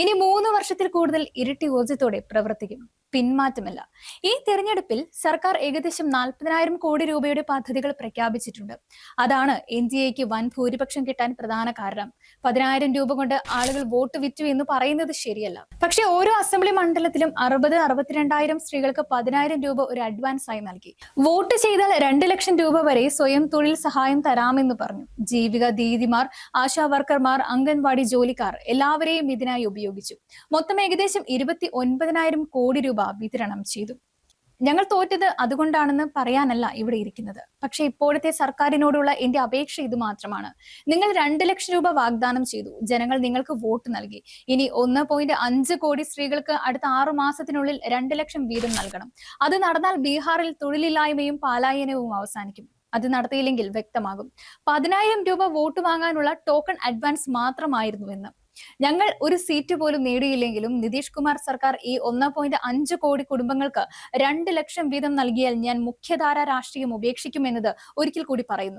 ഇനി 3 വർഷത്തിൽ കൂടുതൽ ഇരട്ടി ഊർജ്ജത്തോടെ പ്രവർത്തിക്കും. പിന്മാറ്റമില്ല. ഈ തെരഞ്ഞെടുപ്പിൽ സർക്കാർ ഏകദേശം 40,000 കോടി രൂപയുടെ പദ്ധതികൾ പ്രഖ്യാപിച്ചിട്ടുണ്ട്. അതാണ് NDAക്ക് വൻ ഭൂരിപക്ഷം കിട്ടാൻ പ്രധാന കാരണം. 10,000 രൂപ കൊണ്ട് ആളുകൾ വോട്ട് വിറ്റു എന്ന് പറയുന്നത് ശരിയല്ല. പക്ഷെ ഓരോ അസംബ്ലി മണ്ഡലത്തിലും 62,000 സ്ത്രീകൾക്ക് 10,000 രൂപ ഒരു അഡ്വാൻസ് ആയി നൽകി. വോട്ട് ചെയ്താൽ 2 ലക്ഷം രൂപ വരെ സ്വയം തൊഴിൽ സഹായം തരാമെന്ന് പറഞ്ഞു. ജീവിക ദീദിമാർ, ആശാ വർക്കർമാർ, അംഗൻവാടി ജോലിക്കാർ എല്ലാവരെയും ഇതിനായി ഉപയോഗിച്ചു. മൊത്തം ഏകദേശം 29,000 കോടി രൂപ വിതരണം ചെയ്തു. ഞങ്ങൾ തോറ്റത് അതുകൊണ്ടാണെന്ന് പറയാനല്ല ഇവിടെ ഇരിക്കുന്നത്. പക്ഷെ ഇപ്പോഴത്തെ സർക്കാരിനോടുള്ള എന്റെ അപേക്ഷ ഇത് മാത്രമാണ്. നിങ്ങൾ 2 ലക്ഷം രൂപ വാഗ്ദാനം ചെയ്തു. ജനങ്ങൾ നിങ്ങൾക്ക് വോട്ട് നൽകി. ഇനി 1.5 കോടി സ്ത്രീകൾക്ക് അടുത്ത 6 മാസത്തിനുള്ളിൽ 2 ലക്ഷം വീതം നൽകണം. അത് നടന്നാൽ ബീഹാറിൽ തൊഴിലില്ലായ്മയും പലായനവും അവസാനിക്കും. അത് നടത്തിയില്ലെങ്കിൽ വ്യക്തമാകും. 10,000 രൂപ വോട്ട് വാങ്ങാനുള്ള ടോക്കൺ അഡ്വാൻസ് മാത്രമായിരുന്നുവെന്ന്. ഞങ്ങൾ ഒരു സീറ്റ് പോലും നേടിയില്ലെങ്കിലും നിതീഷ് കുമാർ സർക്കാർ ഈ 1.5 കോടി കുടുംബങ്ങൾക്ക് 2 ലക്ഷം വീതം നൽകിയാൽ ഞാൻ മുഖ്യധാര രാഷ്ട്രീയം ഉപേക്ഷിക്കുമെന്നത് ഒരിക്കൽ കൂടി പറയുന്നു.